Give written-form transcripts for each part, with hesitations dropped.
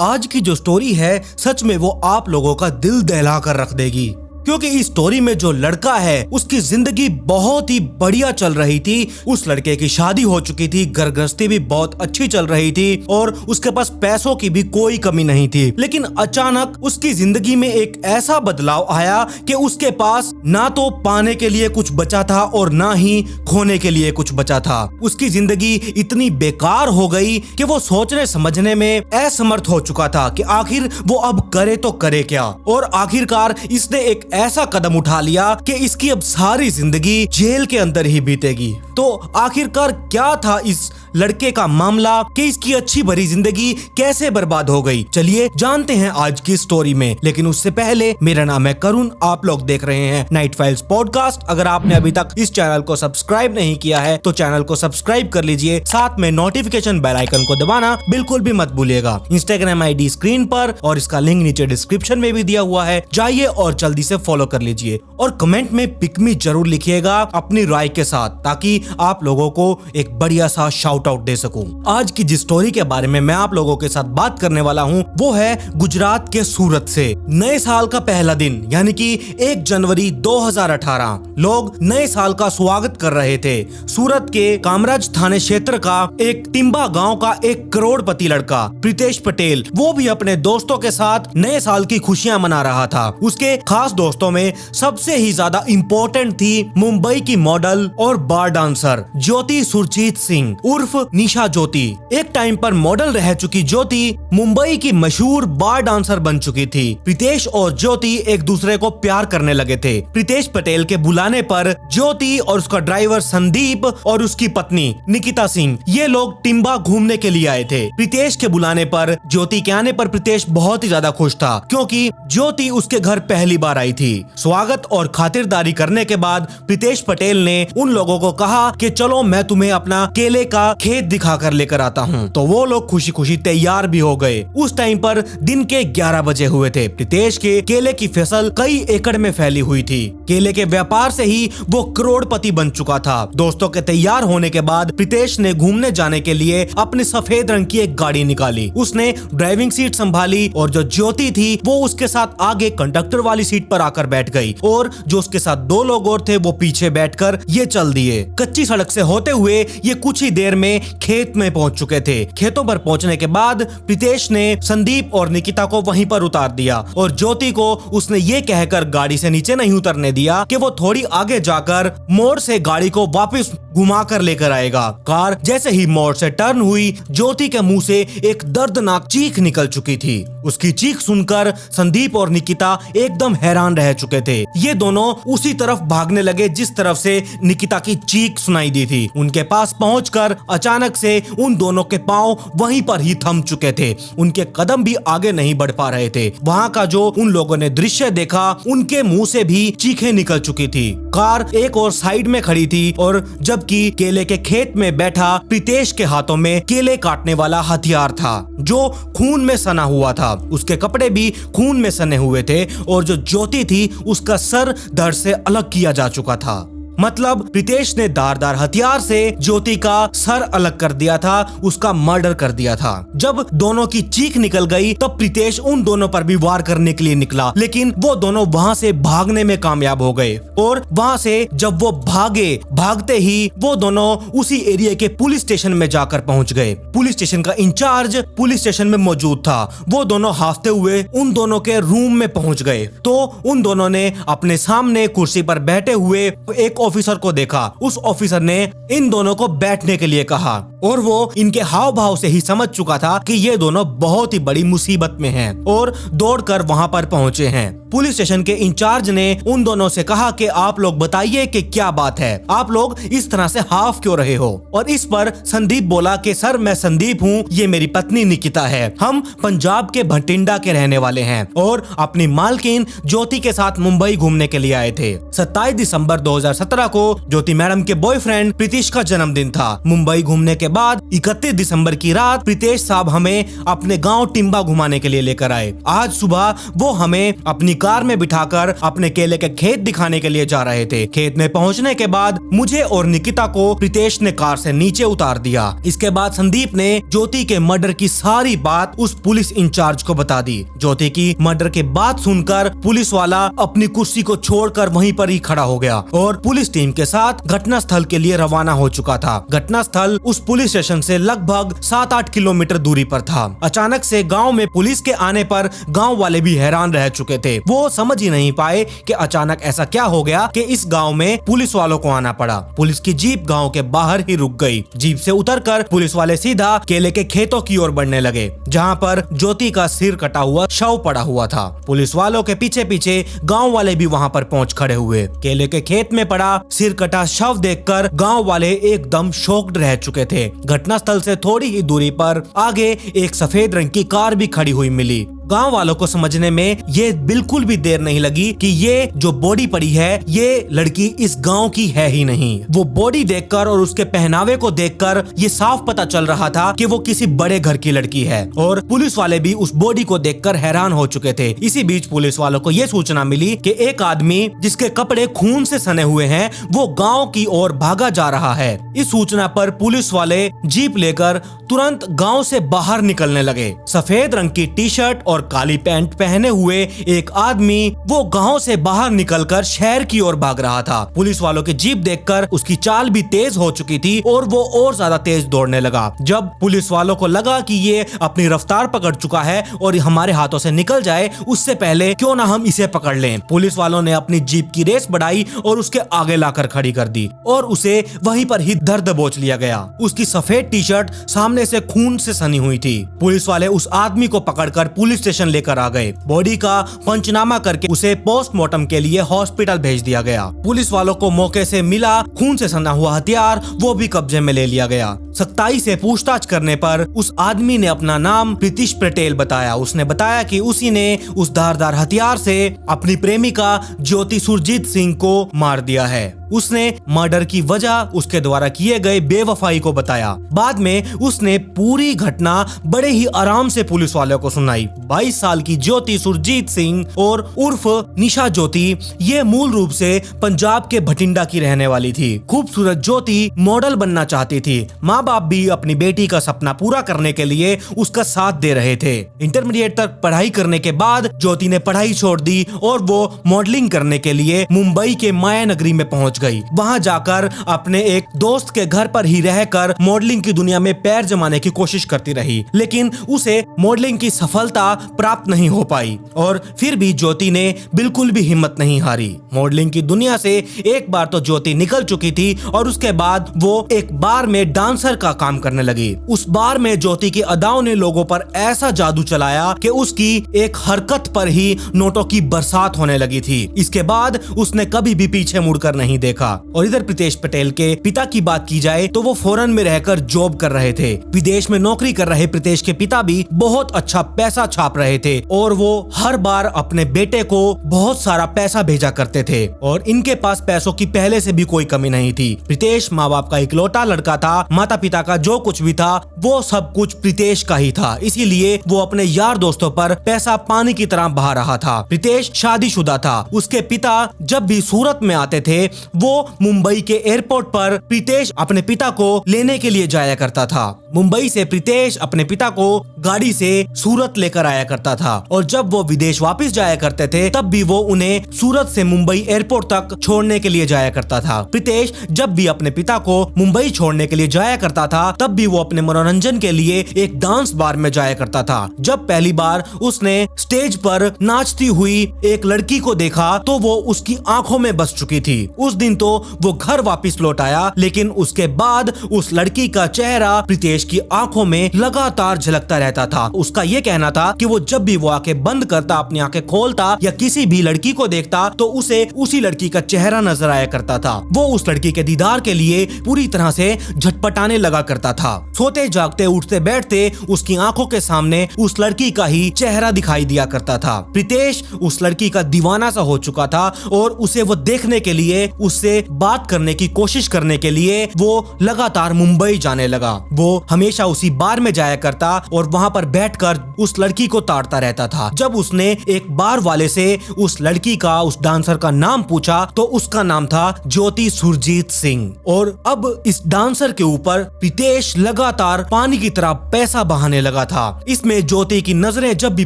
आज की जो स्टोरी है सच में वो आप लोगों का दिल दहला कर रख देगी, क्योंकि इस स्टोरी में जो लड़का है उसकी जिंदगी बहुत ही बढ़िया चल रही थी। उस लड़के की शादी हो चुकी थी, घर गृहस्थी भी बहुत अच्छी चल रही थी और उसके पास पैसों की भी कोई कमी नहीं थी। लेकिन अचानक उसकी जिंदगी में एक ऐसा बदलाव आया कि उसके पास ना तो पाने के लिए कुछ बचा था और ना ही खोने के लिए कुछ बचा था। उसकी जिंदगी इतनी बेकार हो गई कि वो सोचने समझने में असमर्थ हो चुका था कि आखिर वो अब करे तो करे क्या। और आखिरकार इसने एक ऐसा कदम उठा लिया कि इसकी अब सारी जिंदगी जेल के अंदर ही बीतेगी। तो आखिरकार क्या था इस लड़के का मामला कि इसकी अच्छी भरी जिंदगी कैसे बर्बाद हो गई, चलिए जानते हैं आज की स्टोरी में। लेकिन उससे पहले मेरा नाम है करुण, आप लोग देख रहे हैं नाइट फाइल्स पॉडकास्ट। अगर आपने अभी तक इस चैनल को सब्सक्राइब नहीं किया है तो चैनल को सब्सक्राइब कर लीजिए, साथ में नोटिफिकेशन बेल आइकन को दबाना बिल्कुल भी मत भूलिएगा। इंस्टाग्राम आईडी स्क्रीन पर और इसका लिंक नीचे डिस्क्रिप्शन में भी दिया हुआ है, जाइए और जल्दी से फॉलो कर लीजिए। और कमेंट में पिक मी जरूर लिखिएगा अपनी राय के साथ, ताकि आप लोगों को एक बढ़िया सा शाउट आउट दे सकूं। आज की जिस स्टोरी के बारे में मैं आप लोगों के साथ बात करने वाला हूं वो है गुजरात के सूरत से। नए साल का पहला दिन यानी कि 1 जनवरी 2018 लोग नए साल का स्वागत कर रहे थे। सूरत के कामराज थाने क्षेत्र का एक टिम्बा गांव का एक करोड़पति लड़का प्रीतेश पटेल, वो भी अपने दोस्तों के साथ नए साल की खुशियां मना रहा था। उसके खास दोस्तों में सबसे ही ज्यादा इम्पोर्टेंट थी मुंबई की मॉडल और बार डांसर ज्योति सुरजीत सिंह उर्फ निशा ज्योति। एक टाइम पर मॉडल रह चुकी ज्योति मुंबई की मशहूर बार डांसर बन चुकी थी। प्रीतेश और ज्योति एक दूसरे को प्यार करने लगे थे। प्रीतेश पटेल के बुलाने पर ज्योति और उसका ड्राइवर संदीप और उसकी पत्नी निकिता सिंह ये लोग टिम्बा घूमने के लिए आए थे। प्रीतेश के बुलाने पर ज्योति के आने पर प्रीतेश बहुत ही ज्यादा खुश था, क्योंकि ज्योति उसके घर पहली बार आई थी। स्वागत और खातिरदारी करने के बाद प्रीतेश पटेल ने उन लोगों को कहा कि चलो मैं तुम्हें अपना केले का खेत दिखाकर लेकर आता हूँ। तो वो लोग खुशी खुशी तैयार भी हो गए। उस टाइम पर दिन के 11 बजे हुए थे। प्रीतेश के केले की फसल कई एकड़ में फैली हुई थी। केले के व्यापार से ही वो करोड़पति बन चुका था। दोस्तों के तैयार होने के बाद प्रीतेश ने घूमने जाने के लिए अपने सफेद रंग की एक गाड़ी निकाली। उसने ड्राइविंग सीट संभाली और जो ज्योति थी वो उसके साथ आगे कंडक्टर वाली सीट पर आकर बैठ गई और जो उसके साथ 2 लोग और थे वो पीछे बैठकर ये चल दिए। कच्ची सड़क से होते हुए ये कुछ ही देर में खेत में पहुंच चुके थे। खेतों पर पहुंचने के बाद प्रीतेश ने संदीप और निकिता को वहीं पर उतार दिया और ज्योति को उसने ये कहकर गाड़ी से नीचे नहीं उतरने दिया कि वो थोड़ी आगे जाकर मोड़ से गाड़ी को वापस घुमा कर लेकर आएगा। कार जैसे ही मोड़ से टर्न हुई, ज्योति के मुंह से एक दर्दनाक चीख निकल चुकी थी। उसकी चीख सुनकर संदीप और निकिता एकदम हैरान रह चुके थे। ये दोनों उसी तरफ भागने लगे जिस तरफ से निकिता की चीख सुनाई दी थी। उनके पास पहुंचकर अचानक से उन दोनों के पांव वहीं पर ही थम चुके थे। उनके कदम भी आगे नहीं बढ़ पा रहे थे। वहां का जो उन लोगों ने दृश्य देखा, उनके मुंह से भी चीखें निकल चुकी थी। कार एक और साइड में खड़ी थी और जबकि केले के खेत में बैठा प्रीतेश के हाथों में केले काटने वाला हथियार था जो खून में सना हुआ था। उसके कपड़े भी खून में सने हुए थे और जो ज्योति थी उसका सर धड़ से अलग किया जा चुका था। मतलब प्रीतेश ने धारदार हथियार से ज्योति का सर अलग कर दिया था, उसका मर्डर कर दिया था। जब दोनों की चीख निकल गई तब प्रीतेश उन दोनों पर भी वार करने के लिए निकला, लेकिन वो दोनों वहां से भागने में कामयाब हो गए। और वहां से जब वो भागते ही वो दोनों उसी एरिया के पुलिस स्टेशन में जाकर पहुंच गए। पुलिस स्टेशन का इंचार्ज पुलिस स्टेशन में मौजूद था। वो दोनों हाफते हुए उन दोनों के रूम में पहुंच गए तो उन दोनों ने अपने सामने कुर्सी पर बैठे हुए एक ऑफिसर को देखा। उस ऑफिसर ने इन दोनों को बैठने के लिए कहा और वो इनके हाव भाव से ही समझ चुका था कि ये दोनों बहुत ही बड़ी मुसीबत में हैं और दौड़कर वहां पर पहुंचे हैं। पुलिस स्टेशन के इंचार्ज ने उन दोनों से कहा कि आप लोग बताइए कि क्या बात है, आप लोग इस तरह से हाफ क्यों रहे हो। और इस पर संदीप बोला कि सर मैं संदीप हूँ, ये मेरी पत्नी निकिता है, हम पंजाब के भटिंडा के रहने वाले हैं और अपनी मालकिन ज्योति के साथ मुंबई घूमने के लिए आए थे। 27 दिसंबर 2017 को ज्योति मैडम के बॉयफ्रेंड प्रीतिश का जन्मदिन था। मुंबई घूमने के बाद 31 दिसंबर की रात प्रीतेश साहब हमें अपने गांव टिम्बा घुमाने के लिए लेकर आए। आज सुबह वो हमें अपनी कार में बिठाकर अपने केले के खेत दिखाने के लिए जा रहे थे। खेत में पहुंचने के बाद मुझे और निकिता को प्रीतेश ने कार से नीचे उतार दिया। इसके बाद संदीप ने ज्योति के मर्डर की सारी बात उस पुलिस इंचार्ज को बता दी। ज्योति की मर्डर के बात सुनकर पुलिस वाला अपनी कुर्सी को छोड़कर वहीं पर ही खड़ा हो गया और पुलिस टीम के साथ घटना स्थल के लिए रवाना हो चुका था। घटना स्थल उस पुलिस स्टेशन से लगभग 7-8 किलोमीटर दूरी पर था। अचानक से गांव में पुलिस के आने पर गांव वाले भी हैरान रह चुके थे। वो समझ ही नहीं पाए कि अचानक ऐसा क्या हो गया कि इस गांव में पुलिस वालों को आना पड़ा। पुलिस की जीप गांव के बाहर ही रुक गई। जीप से उतरकर पुलिस वाले सीधा केले के खेतों की ओर बढ़ने लगे, जहां पर ज्योति का सिर कटा हुआ शव पड़ा हुआ था। पुलिस वालों के पीछे पीछे गांव वाले भी वहां पर पहुंच खड़े हुए। केले के खेत में पड़ा सिर कटा शव देखकर गांव वाले एकदम शॉक्ड रह चुके थे। घटनास्थल से थोड़ी ही दूरी पर आगे एक सफेद रंग की कार भी खड़ी हुई मिली। गांव वालों को समझने में ये बिल्कुल भी देर नहीं लगी कि ये जो बॉडी पड़ी है ये लड़की इस गांव की है ही नहीं। वो बॉडी देखकर और उसके पहनावे को देखकर ये साफ पता चल रहा था कि वो किसी बड़े घर की लड़की है और पुलिस वाले भी उस बॉडी को देखकर हैरान हो चुके थे। इसी बीच पुलिस वालों को ये सूचना मिली कि एक आदमी जिसके कपड़े खून से सने हुए हैं वो गाँव की ओर भागा जा रहा है। इस सूचना पर पुलिस वाले जीप लेकर तुरंत गाँव से बाहर निकलने लगे। सफेद रंग की टी शर्ट और काली पैंट पहने हुए एक आदमी वो गांव से बाहर निकलकर शहर की ओर भाग रहा था। पुलिस वालों की जीप देखकर उसकी चाल भी तेज हो चुकी थी और वो और ज्यादा तेज दौड़ने लगा। जब पुलिस वालों को लगा कि ये अपनी रफ्तार पकड़ चुका है और हमारे हाथों से निकल जाए उससे पहले क्यों ना हम इसे पकड़ लें, पुलिस वालों ने अपनी जीप की रेस बढ़ाई और उसके आगे लाकर खड़ी कर दी और उसे वहीं पर ही धर दबोच लिया गया। उसकी सफेद टी शर्ट सामने से खून से सनी हुई थी। पुलिस वाले उस आदमी को पकड़कर पुलिस स्टेशन लेकर आ गए। बॉडी का पंचनामा करके उसे पोस्टमार्टम के लिए हॉस्पिटल भेज दिया गया। पुलिस वालों को मौके से मिला खून से सना हुआ हथियार वो भी कब्जे में ले लिया गया। सख्ताई से पूछताछ करने पर उस आदमी ने अपना नाम प्रीतिश पटेल बताया। उसने बताया कि उसी ने उस धारदार हथियार से अपनी प्रेमिका ज्योति सुरजीत सिंह को मार दिया है। उसने मर्डर की वजह उसके द्वारा किए गए बेवफाई को बताया। बाद में उसने पूरी घटना बड़े ही आराम से पुलिस वालों को सुनाई। 22 साल की ज्योति सुरजीत सिंह और उर्फ निशा ज्योति ये मूल रूप से पंजाब के भटिंडा की रहने वाली थी। खूबसूरत ज्योति मॉडल बनना चाहती थी। माँ बाप भी अपनी बेटी का सपना पूरा करने के लिए उसका साथ दे रहे थे। इंटरमीडिएट तक पढ़ाई करने के बाद ज्योति ने पढ़ाई छोड़ दी और वो मॉडलिंग करने के लिए मुंबई के माया नगरी में पहुंच गई। वहां जाकर अपने एक दोस्त के घर पर ही रहकर मॉडलिंग की दुनिया में पैर जमाने की कोशिश करती रही, लेकिन उसे मॉडलिंग की सफलता प्राप्त नहीं हो पाई और फिर भी ज्योति ने बिल्कुल भी हिम्मत नहीं हारी। मॉडलिंग की दुनिया से एक बार तो ज्योति निकल चुकी थी और उसके बाद वो एक बार में डांसर का काम करने लगी। उस बार में ज्योति की अदाओं ने लोगों पर ऐसा जादू चलाया कि उसकी एक हरकत पर ही नोटों की बरसात होने लगी थी। इसके बाद उसने कभी भी पीछे मुड़कर नहीं देखा। और इधर प्रीतेश पटेल के पिता की बात की जाए तो वो फॉरेन में रहकर जॉब कर रहे थे। विदेश में नौकरी कर रहे प्रीतेश के पिता भी बहुत अच्छा पैसा छाप रहे थे और वो हर बार अपने बेटे को बहुत सारा पैसा भेजा करते थे और इनके पास पैसों की पहले से भी कोई कमी नहीं थी। प्रीतेश माँ बाप का इकलौता लड़का था। माता पिता का जो कुछ भी था वो सब कुछ प्रीतेश का ही था, इसीलिए वो अपने यार दोस्तों पर पैसा पानी की तरह बहा रहा था। प्रीतेश शादीशुदा था। उसके पिता जब भी सूरत में आते थे वो मुंबई के एयरपोर्ट पर प्रीतेश अपने पिता को लेने के लिए जाया करता था। मुंबई से प्रीतेश अपने पिता को गाड़ी से सूरत लेकर आया करता था और जब वो विदेश वापस जाया करते थे तब भी वो उन्हें सूरत से मुंबई एयरपोर्ट तक छोड़ने के लिए जाया करता था। प्रीतेश जब भी अपने पिता को मुंबई छोड़ने के लिए जाया करता था तब भी वो अपने मनोरंजन के लिए एक डांस बार में जाया करता था। जब पहली बार उसने स्टेज पर नाचती हुई एक लड़की को देखा तो वो उसकी आंखों में बस चुकी थी। उस दिन तो वो घर वापस लौट आया, लेकिन उसके बाद उस लड़की का चेहरा प्रीतेश की आंखों में लगातार झलकता रहता था। उसका ये कहना था कि वो जब भी वो आंखें बंद करता, अपनी आंखें खोलता या किसी भी लड़की को देखता तो उसे उसी लड़की का चेहरा नजर आया करता था। वो उस लड़की के दीदार के लिए पूरी तरह से झटपटाने लगा करता था। सोते जागते उठते बैठते उसकी आंखों के सामने उस लड़की का ही चेहरा दिखाई दिया करता था। प्रीतेश उस लड़की का दीवाना सा हो चुका था और उसे वो देखने के लिए उससे बात करने की कोशिश करने के लिए वो लगातार मुंबई जाने लगा। वो हमेशा उसी बार में जाया करता और वहां पर बैठकर उस लड़की को ताड़ता रहता था। जब उसने एक बार वाले से उस लड़की का, उस डांसर का नाम पूछा तो उसका नाम था ज्योति सुरजीत सिंह। और अब इस डांसर के ऊपर प्रीतेश लगातार पानी की तरह पैसा बहाने लगा था। इसमें ज्योति की नजरें जब भी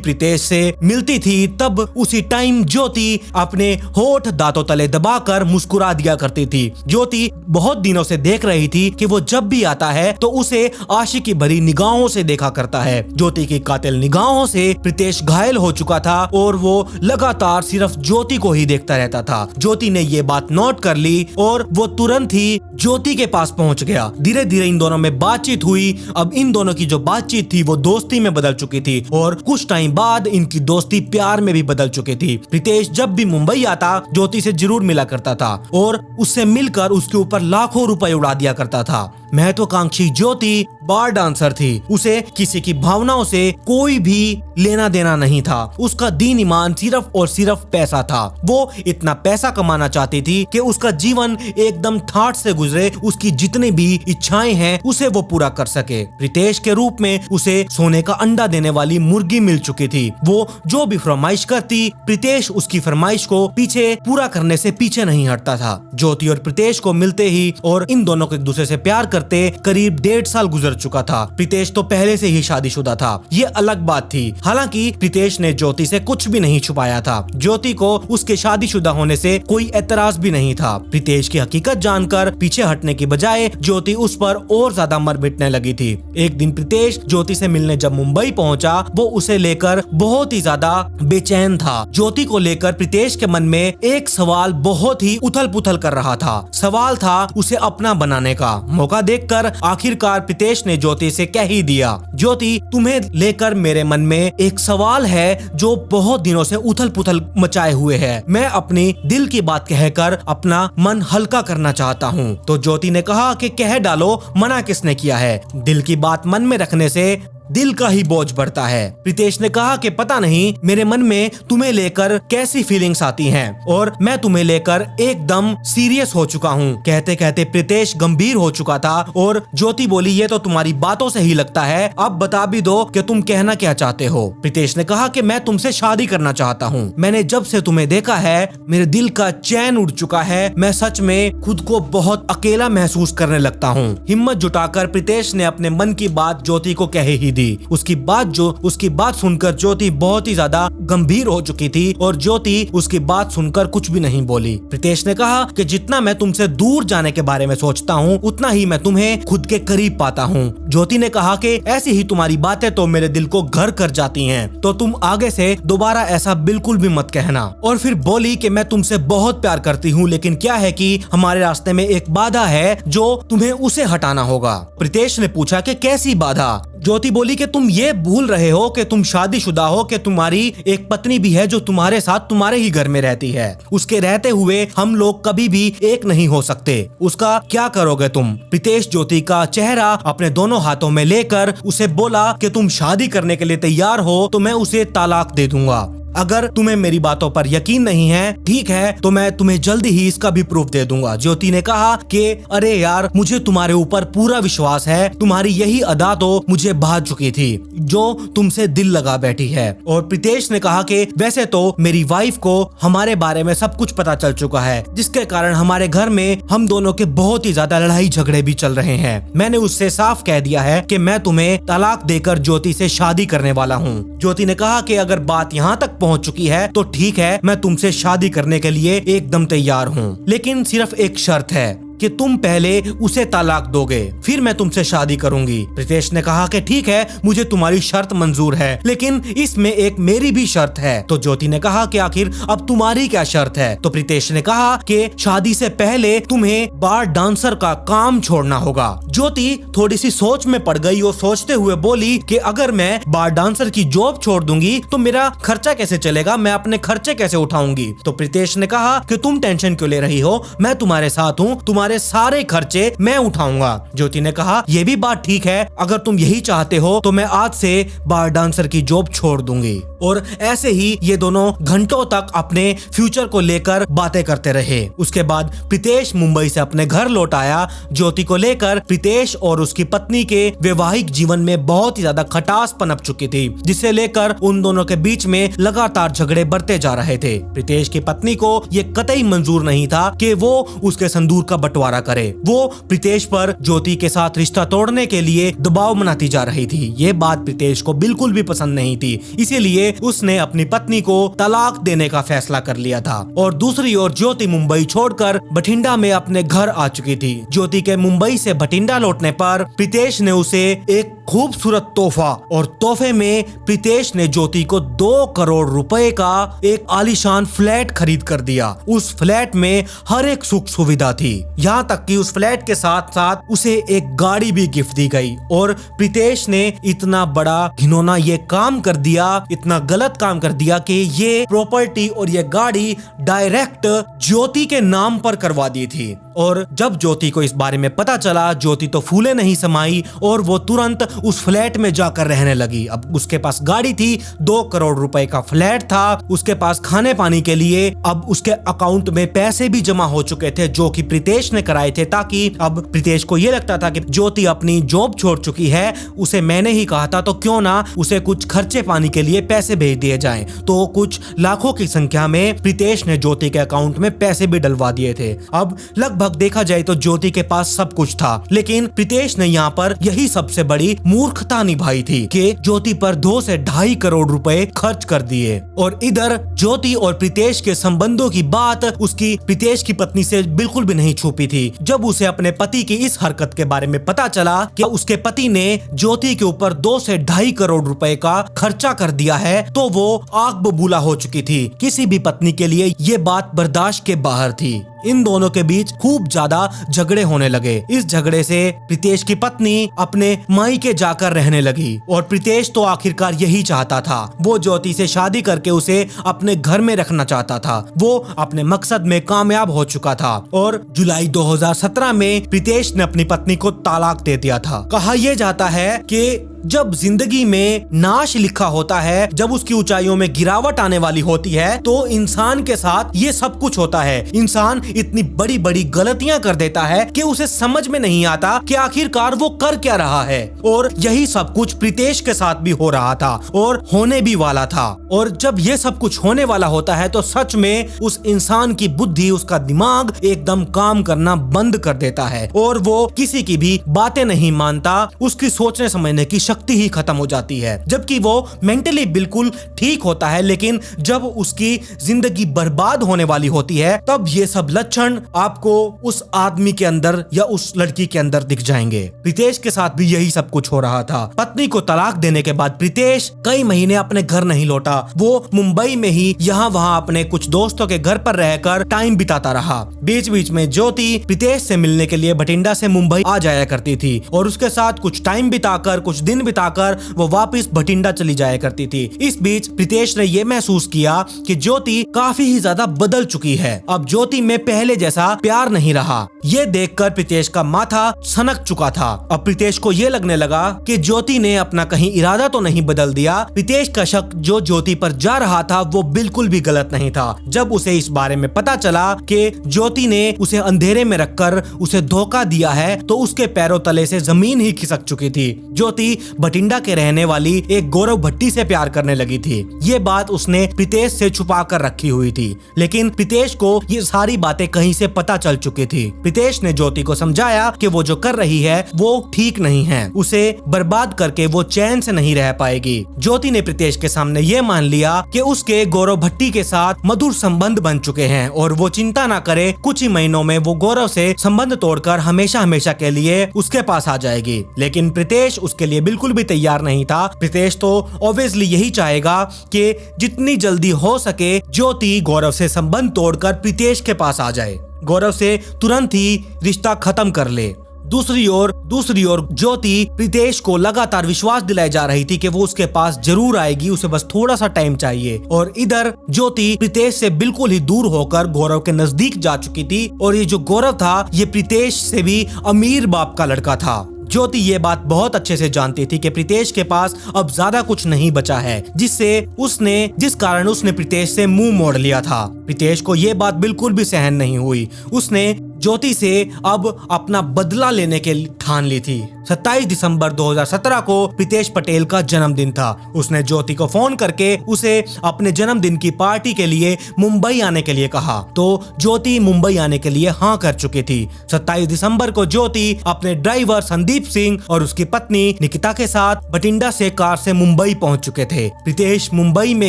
प्रीतेश से मिलती थी तब उसी टाइम ज्योति अपने होठ दांतों तले दबाकर मुस्कुरा दिया करती थी। ज्योति बहुत दिनों से देख रही थी कि वो जब भी आता है तो उसे आशिकी भरी निगाहों से देखा करता है। ज्योति की कातिल निगाहों से प्रीतेश घायल हो चुका था और वो लगातार सिर्फ ज्योति को ही देखता रहता था। ज्योति ने ये बात नोट कर ली और वो तुरंत ही ज्योति के पास पहुंच गया। धीरे धीरे इन दोनों में बातचीत हुई। अब इन दोनों की जो बातचीत थी वो दोस्ती में बदल चुकी थी और कुछ टाइम बाद इनकी दोस्ती प्यार में भी बदल चुकी थी। प्रीतेश जब भी मुंबई आता ज्योति से जरूर मिला करता था और उससे मिलकर उसके ऊपर लाखों रुपए उड़ा दिया करता था। महत्वाकांक्षी ज्योति बार डांसर थी। उसे किसी की भावनाओं से कोई भी लेना देना नहीं था। उसका दीन ईमान सिर्फ और सिर्फ पैसा था। वो इतना पैसा कमाना चाहती थी कि उसका जीवन एकदम ठाठ से गुजरे, उसकी जितनी भी इच्छाएं हैं उसे वो पूरा कर सके। प्रीतेश के रूप में उसे सोने का अंडा देने वाली मुर्गी मिल चुकी थी। वो जो भी फरमाइश करती प्रीतेश उसकी फरमाइश को पीछे पूरा करने से पीछे नहीं हटता था। ज्योति और प्रीतेश को मिलते ही और इन दोनों को एक दूसरे से प्यार करते करीब 1.5 साल गुजर चुका था। प्रीतेश तो पहले से ही शादीशुदा था, ये अलग बात थी। हालांकि प्रीतेश ने ज्योति से कुछ भी नहीं छुपाया था। ज्योति को उसके शादीशुदा होने से कोई एतराज भी नहीं था। प्रीतेश की हकीकत जानकर पीछे हटने की बजाय ज्योति उस पर और ज्यादा मर मिटने लगी थी। एक दिन प्रीतेश ज्योति से मिलने जब मुंबई पहुंचा वो उसे लेकर बहुत ही ज्यादा बेचैन था। ज्योति को लेकर प्रीतेश के मन में एक सवाल बहुत ही उथल पुथल कर रहा था। सवाल था उसे अपना बनाने का। मौका देखकर आखिरकार प्रीतेश ने ज्योति से कह ही दिया, ज्योति तुम्हें लेकर मेरे मन में एक सवाल है जो बहुत दिनों से उथल पुथल मचाए हुए है। मैं अपनी दिल की बात कहकर अपना मन हल्का करना चाहता हूँ। तो ज्योति ने कहा कि कह डालो, मना किसने किया है। दिल की बात मन में रखने से दिल का ही बोझ बढ़ता है। प्रीतेश ने कहा कि पता नहीं मेरे मन में तुम्हें लेकर कैसी फीलिंग्स आती हैं और मैं तुम्हें लेकर एकदम सीरियस हो चुका हूँ। कहते कहते प्रीतेश गंभीर हो चुका था और ज्योति बोली, ये तो तुम्हारी बातों से ही लगता है, अब बता भी दो कि तुम कहना क्या चाहते हो। प्रीतेश ने कहा कि मैं तुमसे शादी करना चाहता हूँ। मैंने जब से तुम्हें देखा है मेरे दिल का चैन उड़ चुका है। मैं सच में खुद को बहुत अकेला महसूस करने लगता हूँ। हिम्मत जुटाकर प्रीतेश ने अपने मन की बात ज्योति को कह ही दी। उसकी बात सुनकर ज्योति बहुत ही ज्यादा गंभीर हो चुकी थी और ज्योति उसकी बात सुनकर कुछ भी नहीं बोली। प्रीतेश ने कहा कि जितना मैं तुमसे दूर जाने के बारे में सोचता हूँ उतना ही मैं तुम्हें खुद के करीब पाता हूँ। ज्योति ने कहा कि ऐसी ही तुम्हारी बातें तो मेरे दिल को घर कर जाती हैं, तो तुम आगे से दोबारा ऐसा बिल्कुल भी मत कहना। और फिर बोली कि मैं तुमसे बहुत प्यार करती हूँ, लेकिन क्या है कि हमारे रास्ते में एक बाधा है जो तुम्हें उसे हटाना होगा। प्रीतेश ने पूछा कि कैसी बाधा। ज्योति बोली कि तुम ये भूल रहे हो कि तुम शादीशुदा हो, कि तुम्हारी एक पत्नी भी है जो तुम्हारे साथ तुम्हारे ही घर में रहती है। उसके रहते हुए हम लोग कभी भी एक नहीं हो सकते। उसका क्या करोगे तुम? प्रीतेश ज्योति का चेहरा अपने दोनों हाथों में लेकर उसे बोला कि तुम शादी करने के लिए तैयार हो तो मैं उसे तलाक दे दूंगा। अगर तुम्हें मेरी बातों पर यकीन नहीं है, ठीक है, तो मैं तुम्हें जल्दी ही इसका भी प्रूफ दे दूंगा। ज्योति ने कहा कि अरे यार, मुझे तुम्हारे ऊपर पूरा विश्वास है। तुम्हारी यही अदा तो मुझे भा चुकी थी जो तुमसे दिल लगा बैठी है। और प्रीतेश ने कहा कि वैसे तो मेरी वाइफ को हमारे बारे में सब कुछ पता चल चुका है, जिसके कारण हमारे घर में हम दोनों के बहुत ही ज्यादा लड़ाई झगड़े भी चल रहे हैं। मैंने उससे साफ कह दिया है कि मैं तुम्हें तलाक देकर ज्योति से शादी करने वाला हूँ। ज्योति ने कहा कि अगर बात यहाँ तक पहुंच चुकी है तो ठीक है, मैं तुमसे शादी करने के लिए एकदम तैयार हूँ, लेकिन सिर्फ एक शर्त है कि तुम पहले उसे तलाक दोगे, फिर मैं तुमसे शादी करूंगी। प्रीतेश ने कहा कि ठीक है, मुझे तुम्हारी शर्त मंजूर है, लेकिन इसमें एक मेरी भी शर्त है। तो ज्योति ने कहा कि आखिर अब तुम्हारी क्या शर्त है? तो प्रीतेश ने कहा कि शादी से पहले तुम्हें बार डांसर का काम छोड़ना होगा। ज्योति थोड़ी सी सोच में पड़ गई और सोचते हुए बोली कि अगर मैं बार डांसर की जॉब छोड़ दूंगी तो मेरा खर्चा कैसे चलेगा, मैं अपने खर्चे कैसे उठाऊंगी? तो प्रीतेश ने कहा कि तुम टेंशन क्यों ले रही हो, मैं तुम्हारे साथ हूँ, तुम्हारी तुम्हारे सारे खर्चे मैं उठाऊंगा। ज्योति ने कहा, ये भी बात ठीक है, अगर तुम यही चाहते हो तो मैं आज से बार डांसर की जॉब छोड़ दूंगी। और ऐसे ही ये दोनों घंटों तक अपने फ्यूचर को लेकर बातें करते रहे। उसके बाद प्रीतेश मुंबई से अपने घर लौट आया। ज्योति को लेकर प्रीतेश और उसकी पत्नी के वैवाहिक जीवन में बहुत ही ज्यादा खटास पनप चुकी थी, जिसे लेकर उन दोनों के बीच में लगातार झगड़े बढ़ते जा रहे थे। प्रीतेश की पत्नी को ये कतई मंजूर नहीं था कि वो उसके संदूर का बंटवारा करे। वो प्रीतेश पर ज्योति के साथ रिश्ता तोड़ने के लिए दबाव बनाती जा रही थी। ये बात प्रीतेश को बिल्कुल भी पसंद नहीं थी, इसीलिए उसने अपनी पत्नी को तलाक देने का फैसला कर लिया था। और दूसरी ओर ज्योति मुंबई छोड़कर बठिंडा में अपने घर आ चुकी थी। ज्योति के मुंबई से बठिंडा लौटने पर प्रीतेश ने उसे एक खूबसूरत तोहफा, और तोहफे में प्रीतेश ने ज्योति को 2 करोड़ रुपए का एक आलीशान फ्लैट खरीद कर दिया। उस फ्लैट में हर एक सुख सुविधा थी, यहाँ तक कि उस फ्लैट के साथ साथ उसे एक गाड़ी भी गिफ्ट दी गई। और प्रीतेश ने इतना बड़ा घिनौना ये काम कर दिया, इतना गलत काम कर दिया कि ये प्रॉपर्टी और ये गाड़ी डायरेक्ट ज्योति के नाम पर करवा दी थी। और जब ज्योति को इस बारे में पता चला, ज्योति तो फूले नहीं समाई और वो तुरंत उस फ्लैट में जाकर रहने लगी। अब उसके पास गाड़ी थी, 2 करोड़ रुपए का फ्लैट था, उसके पास खाने पानी के लिए अब उसके अकाउंट में पैसे भी जमा हो चुके थे जो कि प्रीतेश ने कराए थे, ताकि अब प्रीतेश को ये लगता था कि ज्योति अपनी जॉब छोड़ चुकी है, उसे मैंने ही कहा था, तो क्यों ना उसे कुछ खर्चे पानी के लिए पैसे भेज दिए जाएं। तो कुछ लाखों की संख्या में प्रीतेश ने ज्योति के अकाउंट में पैसे भी डलवा दिए थे। अब लगभग देखा जाए तो ज्योति के पास सब कुछ था, लेकिन प्रीतेश ने यहाँ पर यही सबसे बड़ी मूर्खता निभाई थी कि ज्योति पर 2 से 2.5 करोड़ रुपए खर्च कर दिए। और इधर ज्योति और प्रीतेश के संबंधों की बात उसकी प्रीतेश की पत्नी से बिल्कुल भी नहीं छुपी थी। जब उसे अपने पति की इस हरकत के बारे में पता चला कि उसके पति ने ज्योति के ऊपर 2 से 2.5 करोड़ रुपए का खर्चा कर दिया है, तो वो आग बबूला हो चुकी थी। किसी भी पत्नी के लिए ये बात बर्दाश्त के बाहर थी। इन दोनों के बीच खूब ज्यादा झगड़े होने लगे। इस झगड़े से प्रीतेश की पत्नी अपने मायके जाकर रहने लगी, और प्रीतेश तो आखिरकार यही चाहता था। वो ज्योति से शादी करके उसे अपने घर में रखना चाहता था। वो अपने मकसद में कामयाब हो चुका था। और जुलाई 2017 में प्रीतेश ने अपनी पत्नी को तलाक दे दिया था। कहा यह जाता है कि जब जिंदगी में नाश लिखा होता है, जब उसकी ऊंचाइयों में गिरावट आने वाली होती है, तो इंसान के साथ ये सब कुछ होता है। इंसान इतनी बड़ी बड़ी गलतियां कर देता है कि उसे समझ में नहीं आता कि आखिरकार वो कर क्या रहा है। और यही सब कुछ प्रीतेश के साथ भी हो रहा था और होने भी वाला था। और जब ये सब कुछ होने वाला होता है तो सच में उस इंसान की बुद्धि, उसका दिमाग एकदम काम करना बंद कर देता है और वो किसी की भी बातें नहीं मानता। उसकी सोचने समझने की शक्ति ही खत्म हो जाती है, जबकि वो मेंटली बिल्कुल ठीक होता है। लेकिन जब उसकी जिंदगी बर्बाद होने वाली होती है, तब ये सब लक्षण आपको उस आदमी के अंदर या उस लड़की के अंदर दिख जाएंगे। प्रीतेश के साथ भी यही सब कुछ हो रहा था। पत्नी को तलाक देने के बाद प्रीतेश कई महीने अपने घर नहीं लौटा। वो मुंबई में ही यहाँ वहाँ अपने कुछ दोस्तों के घर पर रहकर टाइम बिताता रहा। बीच बीच में ज्योति प्रीतेश से मिलने के लिए बठिंडा से मुंबई आ जाया करती थी और उसके साथ कुछ टाइम बिताकर, कुछ दिन बिताकर वो वापस बठिंडा चली जाया करती थी। इस बीच प्रीतेश ने यह महसूस किया कि ज्योति काफी ही ज्यादा बदल चुकी है। अब ज्योति में पहले जैसा प्यार नहीं रहा। ये देखकर प्रीतेश का माथा सनक चुका था। अब प्रीतेश को ये लगने लगा कि ज्योति ने अपना कहीं इरादा तो नहीं बदल दिया। प्रीतेश का शक जो ज्योति पर जा रहा था वो बिल्कुल भी गलत नहीं था। जब उसे इस बारे में पता चला कि ज्योति ने उसे अंधेरे में रखकर उसे धोखा दिया है, तो उसके पैरों तले से जमीन ही खिसक चुकी थी। ज्योति बठिंडा के रहने वाली एक गौरव भट्टी से प्यार करने लगी थी। ये बात उसने प्रीतेश से छुपा कर रखी हुई थी, लेकिन प्रीतेश को ये सारी बातें कहीं से पता चल चुकी थी। प्रीतेश ने ज्योति को समझाया कि वो जो कर रही है वो ठीक नहीं है, उसे बर्बाद करके वो चैन से नहीं रह पाएगी। ज्योति ने प्रीतेश के सामने ये मान लिया कि उसके गौरव भट्टी के साथ मधुर संबंध बन चुके हैं और वो चिंता ना करे, कुछ ही महीनों में वो गौरव से संबंध तोड़कर हमेशा हमेशा के लिए उसके पास आ जाएगी। लेकिन प्रीतेश उसके लिए बिल्कुल भी तैयार नहीं था। प्रीतेश तो ऑब्वियसली यही चाहेगा कि जितनी जल्दी हो सके ज्योति गौरव से संबंध तोड़कर प्रीतेश के पास आ जाए, गौरव से तुरंत ही रिश्ता खत्म कर ले। दूसरी ओर ज्योति प्रीतेश को लगातार विश्वास दिलाई जा रही थी कि वो उसके पास जरूर आएगी, उसे बस थोड़ा सा टाइम चाहिए। और इधर ज्योति प्रीतेश से बिल्कुल ही दूर होकर गौरव के नजदीक जा चुकी थी। और ये जो गौरव था ये प्रीतेश से भी अमीर बाप का लड़का था। ज्योति ये बात बहुत अच्छे से जानती थी कि प्रीतेश के पास अब ज्यादा कुछ नहीं बचा है, जिस कारण उसने प्रीतेश से मुंह मोड़ लिया था। प्रीतेश को ये बात बिल्कुल भी सहन नहीं हुई। उसने ज्योति से अब अपना बदला लेने के ठान ली थी। 27 दिसंबर 2017 को प्रीतेश पटेल का जन्मदिन था। उसने ज्योति को फोन करके उसे अपने जन्मदिन की पार्टी के लिए मुंबई आने के लिए कहा, तो ज्योति मुंबई आने के लिए हाँ कर चुकी थी। 27 दिसंबर को ज्योति अपने ड्राइवर संदीप सिंह और उसकी पत्नी निकिता के साथ बठिंडा से कार से मुंबई पहुंच चुके थे। प्रीतेश मुंबई में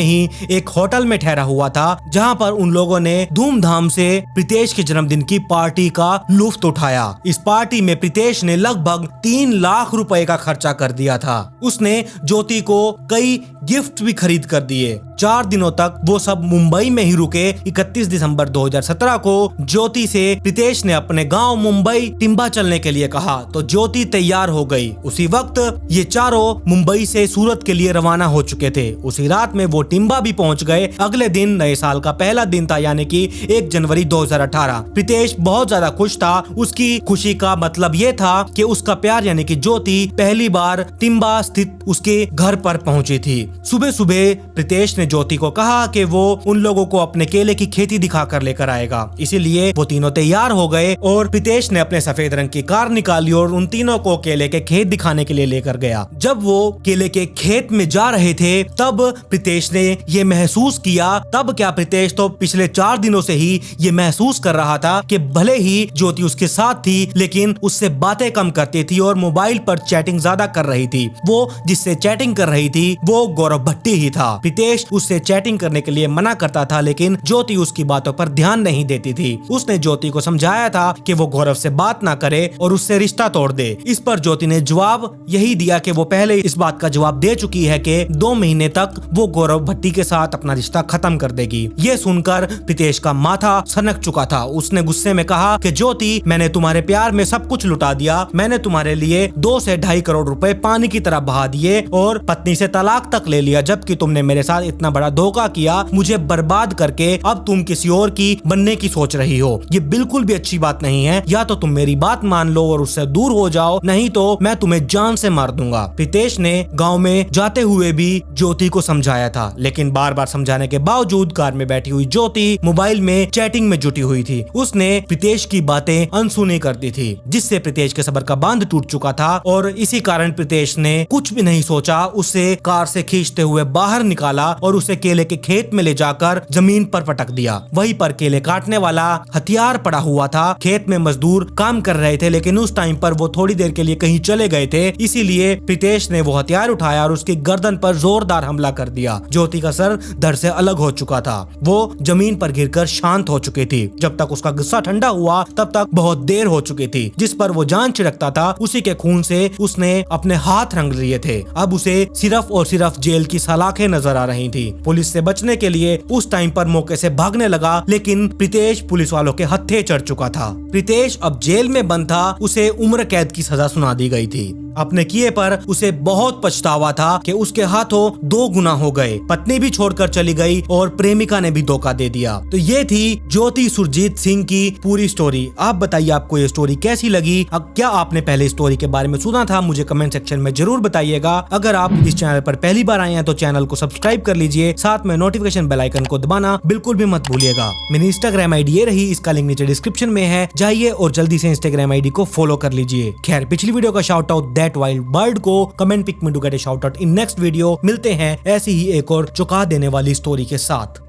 ही एक होटल में ठहरा हुआ था, जहां पर उन लोगों ने धूमधाम से प्रीतेश के जन्मदिन की पार्टी का लुत्फ उठाया। इस पार्टी में प्रीतेश ने लगभग 3 लाख रुपए का खर्चा कर दिया था। उसने ज्योति को कई गिफ्ट भी खरीद कर दिए। 4 दिनों तक वो सब मुंबई में ही रुके। 31 दिसंबर 2017 को ज्योति से प्रीतेश ने अपने गांव मुंबई टिम्बा चलने के लिए कहा, तो ज्योति तैयार हो गई। उसी वक्त ये चारों मुंबई से सूरत के लिए रवाना हो चुके थे। उसी रात में वो टिम्बा भी पहुंच गए। अगले दिन नए साल का पहला दिन था, यानी कि 1 जनवरी 2018। प्रीतेश बहुत ज्यादा खुश था। उसकी खुशी का मतलब ये था कि उसका प्यार यानी कि ज्योति पहली बार टिम्बा स्थित उसके घर पर पहुंची थी। सुबह सुबह प्रीतेश ने ज्योति को कहा कि वो उन लोगों को अपने केले की खेती दिखाकर लेकर आएगा। इसीलिए वो तीनों तैयार हो गए और प्रीतेश ने अपने सफेद रंग की कार निकाली और उन तीनों को केले के खेत दिखाने के लिए लेकर गया। जब वो केले के खेत में जा रहे थे तब प्रीतेश ने ये महसूस किया, तब क्या प्रीतेश तो पिछले 4 दिनों से ही ये महसूस कर रहा था कि भले ही ज्योति उसके साथ थी लेकिन उससे बातें कम करती थी और मोबाइल पर चैटिंग ज्यादा कर रही थी। वो जिससे चैटिंग कर रही थी वो गौरव भट्टी ही था। प्रीतेश उससे चैटिंग करने के लिए मना करता था लेकिन ज्योति उसकी बातों पर ध्यान नहीं देती थी। उसने ज्योति को समझाया था कि वो गौरव से बात ना करे और उससे रिश्ता तोड़ दे। इस पर ज्योति ने जवाब यही दिया कि वो पहले इस बात का जवाब दे चुकी है कि 2 महीने तक वो गौरव भट्टी के साथ अपना रिश्ता खत्म कर देगी। ये सुनकर प्रीतेश का माथा सनक चुका था। उसने गुस्से में कहा कि ज्योति, मैंने तुम्हारे प्यार में सब कुछ लुटा दिया। मैंने तुम्हारे लिए 2 से 2.5 करोड़ रुपए पानी की तरह बहा दिए और पत्नी से तलाक तक ले लिया, जबकि तुमने मेरे साथ इतना बड़ा धोखा किया, मुझे बर्बाद करके अब तुम किसी और की बनने की सोच रही हो। ये बिल्कुल भी अच्छी बात नहीं है। या तो तुम मेरी बात मान लो और उससे दूर हो जाओ, नहीं तो मैं तुम्हें जान से मार दूंगा। प्रीतेश ने गांव में जाते हुए भी ज्योति को समझाया था, लेकिन बार बार समझाने के बावजूद कार में बैठी हुई ज्योति मोबाइल में चैटिंग में जुटी हुई थी। उसने प्रीतेश की बातें अनसुनी करती थी, जिससे प्रीतेश के सब्र का बांध टूट चुका था और इसी कारण प्रीतेश ने कुछ भी नहीं सोचा, उसे कार से खींचते हुए बाहर निकाला और उसे केले के खेत में ले जाकर जमीन पर पटक दिया। वहीं पर केले काटने वाला हथियार पड़ा हुआ था। खेत में मजदूर काम कर रहे थे लेकिन उस टाइम पर वो थोड़ी देर के लिए कहीं चले गए थे, इसीलिए प्रीतेश ने वो हथियार उठाया और उसकी गर्दन पर जोरदार हमला कर दिया। ज्योति का सर धड़ से अलग हो चुका था। वो जमीन पर गिरकर शांत हो चुकी थी। जब तक उसका गुस्सा ठंडा हुआ तब तक बहुत देर हो चुकी थी। जिस पर वो जान छिड़कता था उसी के खून से उसने अपने हाथ रंग लिए थे। अब उसे सिर्फ और सिर्फ जेल की सलाखें नजर आ रही थी। पुलिस से बचने के लिए उस टाइम पर मौके से भागने लगा, लेकिन प्रीतेश पुलिस वालों के हत्थे चढ़ चुका था। प्रीतेश अब जेल में बंद था। उसे उम्र कैद की सजा सुना दी गई थी। अपने किए पर उसे बहुत पछतावा था कि उसके हाथों 2 गुना हो गए। पत्नी भी छोड़कर चली गई और प्रेमिका ने भी धोखा दे दिया। तो ये थी ज्योति सुरजीत सिंह की पूरी स्टोरी। आप बताइए आपको ये स्टोरी कैसी लगी? अब क्या आपने पहले स्टोरी के बारे में सुना था? मुझे कमेंट सेक्शन में जरूर बताइएगा। अगर आप इस चैनल पर पहली बार आए हैं तो चैनल को सब्सक्राइब कर लीजिए, साथ में नोटिफिकेशन बेल आइकन को दबाना बिल्कुल भी मत भूलिएगा। मेरी इंस्टाग्राम आईडी ये रही, इसका लिंक नीचे डिस्क्रिप्शन में है, जाइए और जल्दी से इंस्टाग्राम आईडी को फॉलो कर लीजिए। खैर, पिछली वीडियो का shout out that wild bird को कमेंट पिक में do get a shout out in next video. मिलते हैं ऐसी ही एक और चौंका देने वाली स्टोरी के साथ।